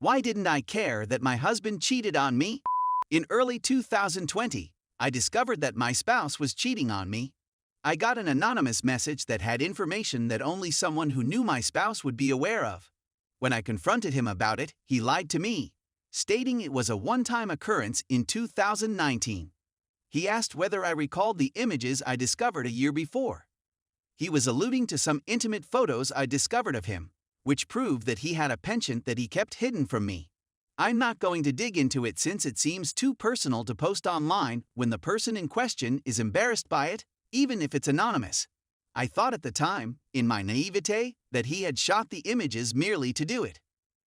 Why didn't I care that my husband cheated on me? In early 2020, I discovered that my spouse was cheating on me. I got an anonymous message that had information that only someone who knew my spouse would be aware of. When I confronted him about it, he lied to me, stating it was a one-time occurrence in 2019. He asked whether I recalled the images I discovered a year before. He was alluding to some intimate photos I discovered of him, which proved that he had a penchant that he kept hidden from me. I'm not going to dig into it since it seems too personal to post online when the person in question is embarrassed by it, even if it's anonymous. I thought at the time, in my naivete, that he had shot the images merely to do it.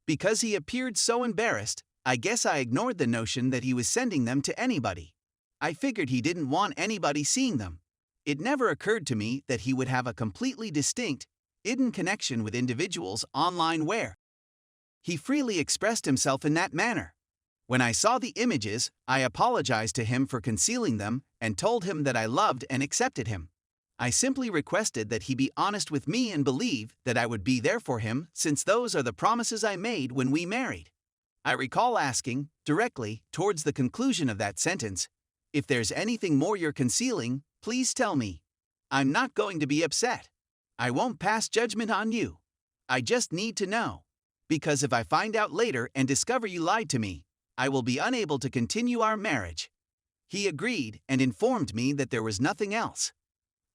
Because he appeared so embarrassed, I guess I ignored the notion that he was sending them to anybody. I figured he didn't want anybody seeing them. It never occurred to me that he would have a completely distinct, hidden connection with individuals online where he freely expressed himself in that manner. When I saw the images, I apologized to him for concealing them and told him that I loved and accepted him. I simply requested that he be honest with me and believe that I would be there for him, since those are the promises I made when we married. I recall asking, directly, towards the conclusion of that sentence, "If there's anything more you're concealing, please tell me. I'm not going to be upset. I won't pass judgment on you. I just need to know. Because if I find out later and discover you lied to me, I will be unable to continue our marriage." He agreed and informed me that there was nothing else.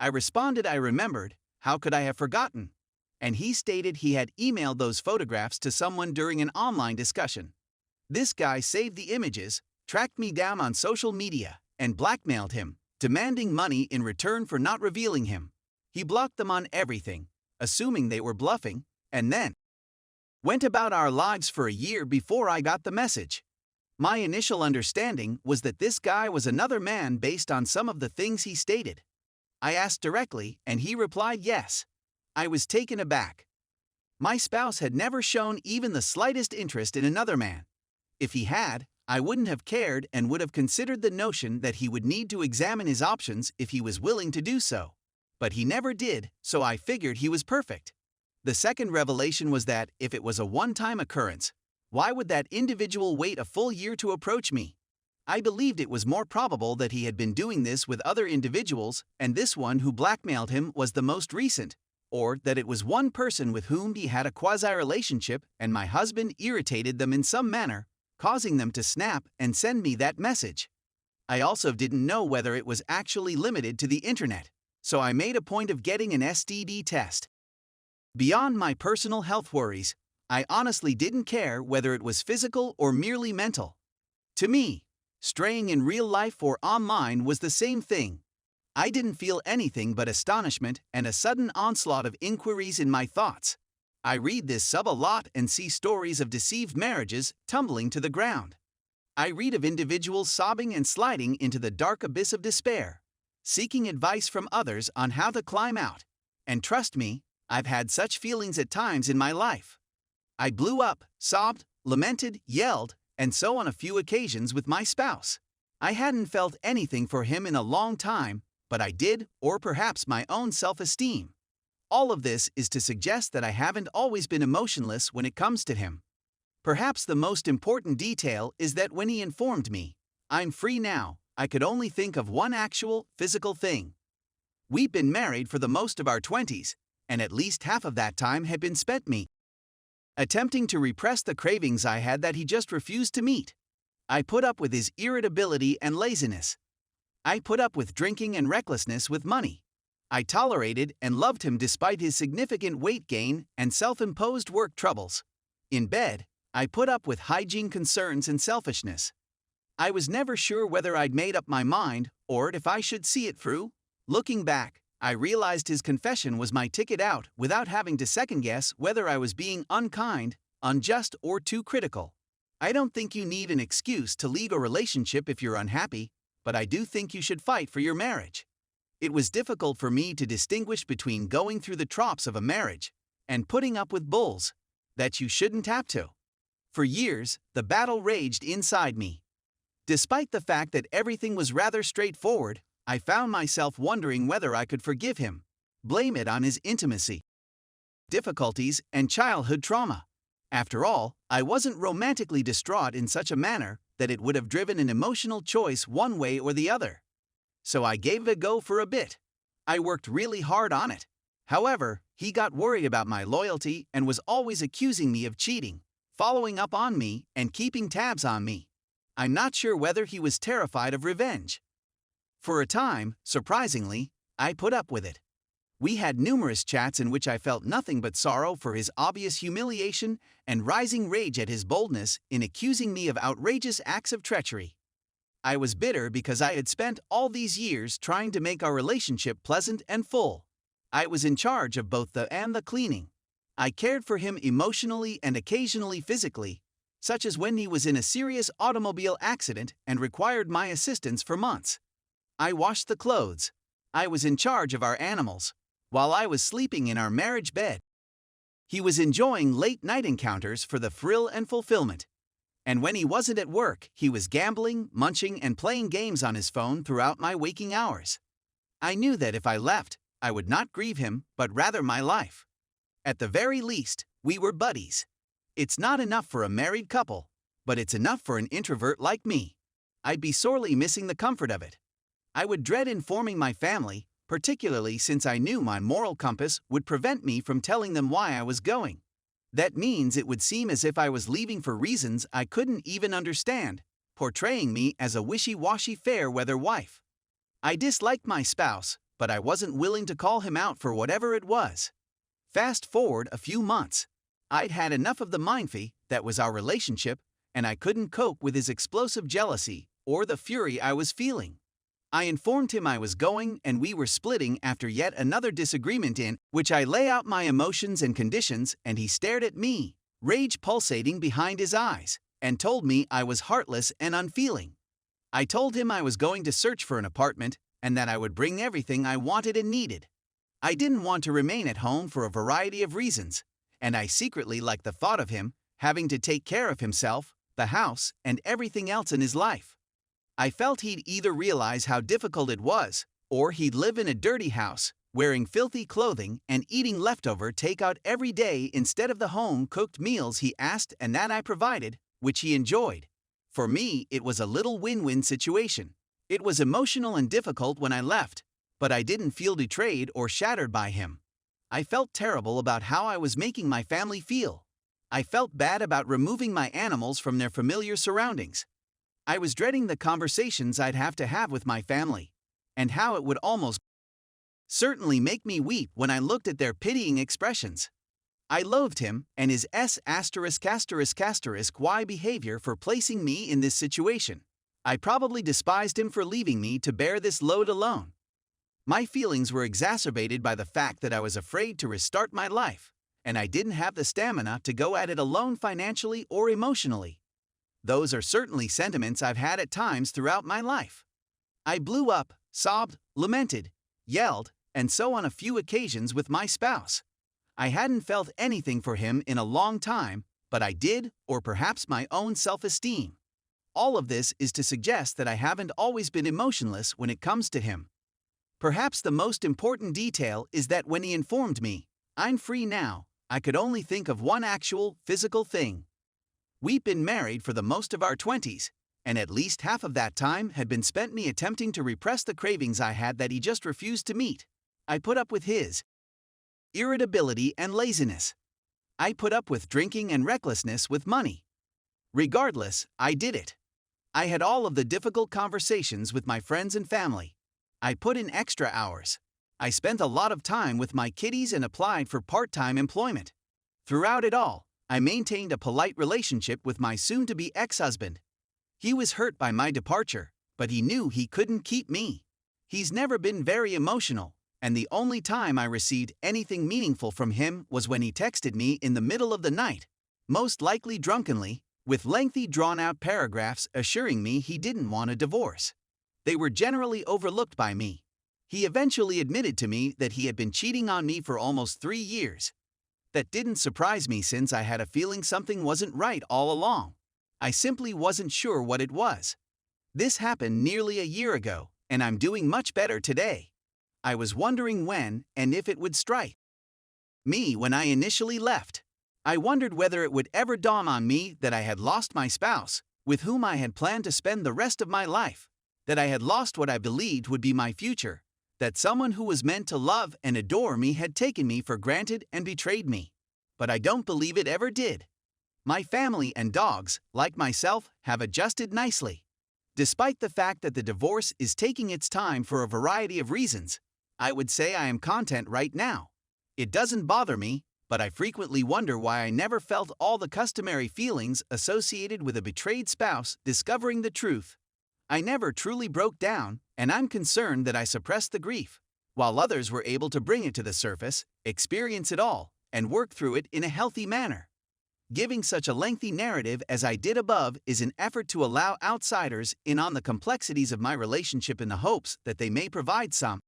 I responded I remembered, how could I have forgotten? And he stated he had emailed those photographs to someone during an online discussion. This guy saved the images, tracked me down on social media, and blackmailed him, demanding money in return for not revealing him. He blocked them on everything, assuming they were bluffing, and then went about our lives for a year before I got the message. My initial understanding was that this guy was another man based on some of the things he stated. I asked directly, and he replied yes. I was taken aback. My spouse had never shown even the slightest interest in another man. If he had, I wouldn't have cared and would have considered the notion that he would need to examine his options if he was willing to do so. But he never did, so I figured he was perfect. The second revelation was that if it was a one-time occurrence, why would that individual wait a full year to approach me? I believed it was more probable that he had been doing this with other individuals, and this one who blackmailed him was the most recent, or that it was one person with whom he had a quasi-relationship and my husband irritated them in some manner, causing them to snap and send me that message. I also didn't know whether it was actually limited to the internet, so I made a point of getting an STD test. Beyond my personal health worries, I honestly didn't care whether it was physical or merely mental. To me, straying in real life or online was the same thing. I didn't feel anything but astonishment and a sudden onslaught of inquiries in my thoughts. I read this sub a lot and see stories of deceived marriages tumbling to the ground. I read of individuals sobbing and sliding into the dark abyss of despair, seeking advice from others on how to climb out. And trust me, I've had such feelings at times in my life. I blew up, sobbed, lamented, yelled, and so on a few occasions with my spouse. I hadn't felt anything for him in a long time, but I did, or perhaps my own self-esteem. All of this is to suggest that I haven't always been emotionless when it comes to him. Perhaps the most important detail is that when he informed me, "I'm free now," I could only think of one actual, physical thing. We've been married for the most of our 20s, and at least half of that time had been spent me attempting to repress the cravings I had that he just refused to meet. I put up with his irritability and laziness. I put up with drinking and recklessness with money. I tolerated and loved him despite his significant weight gain and self-imposed work troubles. In bed, I put up with hygiene concerns and selfishness. I was never sure whether I'd made up my mind or if I should see it through. Looking back, I realized his confession was my ticket out without having to second-guess whether I was being unkind, unjust, or too critical. I don't think you need an excuse to leave a relationship if you're unhappy, but I do think you should fight for your marriage. It was difficult for me to distinguish between going through the troughs of a marriage and putting up with bulls that you shouldn't have to. For years, the battle raged inside me. Despite the fact that everything was rather straightforward, I found myself wondering whether I could forgive him, blame it on his intimacy, difficulties, and childhood trauma. After all, I wasn't romantically distraught in such a manner that it would have driven an emotional choice one way or the other. So I gave it a go for a bit. I worked really hard on it. However, he got worried about my loyalty and was always accusing me of cheating, following up on me, and keeping tabs on me. I'm not sure whether he was terrified of revenge. For a time, surprisingly, I put up with it. We had numerous chats in which I felt nothing but sorrow for his obvious humiliation and rising rage at his boldness in accusing me of outrageous acts of treachery. I was bitter because I had spent all these years trying to make our relationship pleasant and full. I was in charge of both the and the cleaning. I cared for him emotionally and occasionally physically, such as when he was in a serious automobile accident and required my assistance for months. I washed the clothes. I was in charge of our animals, while I was sleeping in our marriage bed. He was enjoying late-night encounters for the thrill and fulfillment. And when he wasn't at work, he was gambling, munching, and playing games on his phone throughout my waking hours. I knew that if I left, I would not grieve him, but rather my life. At the very least, we were buddies. It's not enough for a married couple, but it's enough for an introvert like me. I'd be sorely missing the comfort of it. I would dread informing my family, particularly since I knew my moral compass would prevent me from telling them why I was going. That means it would seem as if I was leaving for reasons I couldn't even understand, portraying me as a wishy-washy fair-weather wife. I disliked my spouse, but I wasn't willing to call him out for whatever it was. Fast forward a few months. I'd had enough of the minefield that was our relationship, and I couldn't cope with his explosive jealousy or the fury I was feeling. I informed him I was going and we were splitting after yet another disagreement in which I lay out my emotions and conditions, and he stared at me, rage pulsating behind his eyes, and told me I was heartless and unfeeling. I told him I was going to search for an apartment and that I would bring everything I wanted and needed. I didn't want to remain at home for a variety of reasons, and I secretly liked the thought of him having to take care of himself, the house, and everything else in his life. I felt he'd either realize how difficult it was, or he'd live in a dirty house, wearing filthy clothing and eating leftover takeout every day instead of the home-cooked meals he asked and that I provided, which he enjoyed. For me, it was a little win-win situation. It was emotional and difficult when I left, but I didn't feel betrayed or shattered by him. I felt terrible about how I was making my family feel. I felt bad about removing my animals from their familiar surroundings. I was dreading the conversations I'd have to have with my family, and how it would almost certainly make me weep when I looked at their pitying expressions. I loathed him and his S******Y behavior for placing me in this situation. I probably despised him for leaving me to bear this load alone. My feelings were exacerbated by the fact that I was afraid to restart my life, and I didn't have the stamina to go at it alone financially or emotionally. Those are certainly sentiments I've had at times throughout my life. I blew up, sobbed, lamented, yelled, and so on a few occasions with my spouse. I hadn't felt anything for him in a long time, but I did, or perhaps my own self-esteem. All of this is to suggest that I haven't always been emotionless when it comes to him. Perhaps the most important detail is that when he informed me, "I'm free now," I could only think of one actual, physical thing. We'd been married for the most of our 20s, and at least half of that time had been spent me attempting to repress the cravings I had that he just refused to meet. I put up with his irritability and laziness. I put up with drinking and recklessness with money. Regardless, I did it. I had all of the difficult conversations with my friends and family. I put in extra hours. I spent a lot of time with my kiddies and applied for part-time employment. Throughout it all, I maintained a polite relationship with my soon-to-be ex-husband. He was hurt by my departure, but he knew he couldn't keep me. He's never been very emotional, and the only time I received anything meaningful from him was when he texted me in the middle of the night, most likely drunkenly, with lengthy drawn-out paragraphs assuring me he didn't want a divorce. They were generally overlooked by me. He eventually admitted to me that he had been cheating on me for almost 3 years. That didn't surprise me since I had a feeling something wasn't right all along. I simply wasn't sure what it was. This happened nearly a year ago, and I'm doing much better today. I was wondering when and if it would strike me when I initially left. I wondered whether it would ever dawn on me that I had lost my spouse, with whom I had planned to spend the rest of my life, that I had lost what I believed would be my future, that someone who was meant to love and adore me had taken me for granted and betrayed me. But I don't believe it ever did. My family and dogs, like myself, have adjusted nicely. Despite the fact that the divorce is taking its time for a variety of reasons, I would say I am content right now. It doesn't bother me, but I frequently wonder why I never felt all the customary feelings associated with a betrayed spouse discovering the truth. I never truly broke down, and I'm concerned that I suppressed the grief, while others were able to bring it to the surface, experience it all, and work through it in a healthy manner. Giving such a lengthy narrative as I did above is an effort to allow outsiders in on the complexities of my relationship in the hopes that they may provide some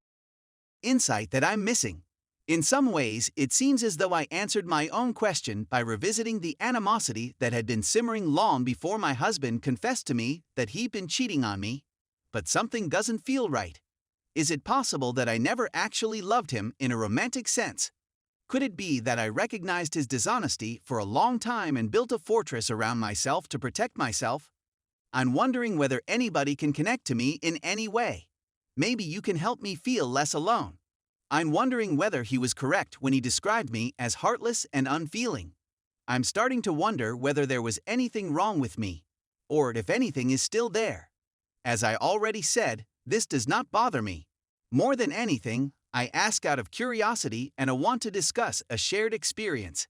insight that I'm missing. In some ways, it seems as though I answered my own question by revisiting the animosity that had been simmering long before my husband confessed to me that he'd been cheating on me. But something doesn't feel right. Is it possible that I never actually loved him in a romantic sense? Could it be that I recognized his dishonesty for a long time and built a fortress around myself to protect myself? I'm wondering whether anybody can connect to me in any way. Maybe you can help me feel less alone. I'm wondering whether he was correct when he described me as heartless and unfeeling. I'm starting to wonder whether there was anything wrong with me, or if anything is still there. As I already said, this does not bother me. More than anything, I ask out of curiosity and a want to discuss a shared experience.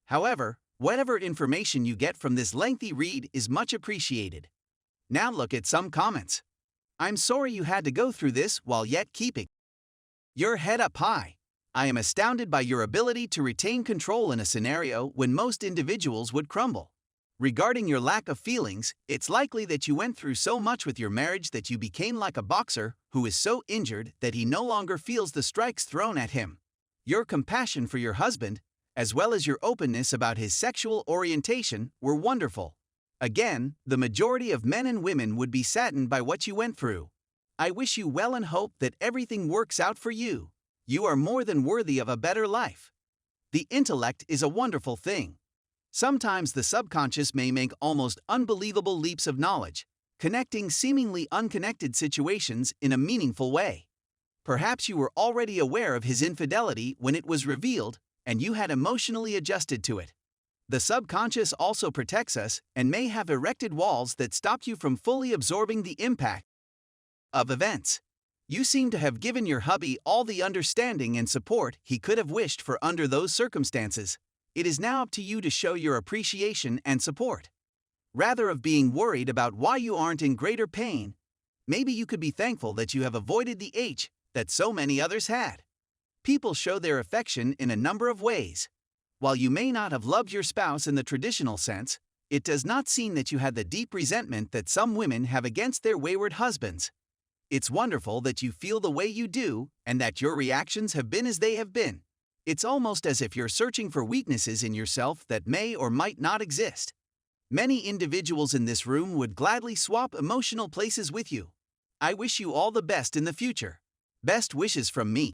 However, whatever information you get from this lengthy read is much appreciated. Now look at some comments. I'm sorry you had to go through this while yet keeping your head up high. I am astounded by your ability to retain control in a scenario when most individuals would crumble. Regarding your lack of feelings, it's likely that you went through so much with your marriage that you became like a boxer who is so injured that he no longer feels the strikes thrown at him. Your compassion for your husband, as well as your openness about his sexual orientation, were wonderful. Again, the majority of men and women would be saddened by what you went through. I wish you well and hope that everything works out for you. You are more than worthy of a better life. The intellect is a wonderful thing. Sometimes the subconscious may make almost unbelievable leaps of knowledge, connecting seemingly unconnected situations in a meaningful way. Perhaps you were already aware of his infidelity when it was revealed, and you had emotionally adjusted to it. The subconscious also protects us and may have erected walls that stop you from fully absorbing the impact of events. You seem to have given your hubby all the understanding and support he could have wished for under those circumstances. It is now up to you to show your appreciation and support. Rather of being worried about why you aren't in greater pain, maybe you could be thankful that you have avoided the H that so many others had. People show their affection in a number of ways. While you may not have loved your spouse in the traditional sense, it does not seem that you had the deep resentment that some women have against their wayward husbands. It's wonderful that you feel the way you do and that your reactions have been as they have been. It's almost as if you're searching for weaknesses in yourself that may or might not exist. Many individuals in this room would gladly swap emotional places with you. I wish you all the best in the future. Best wishes from me.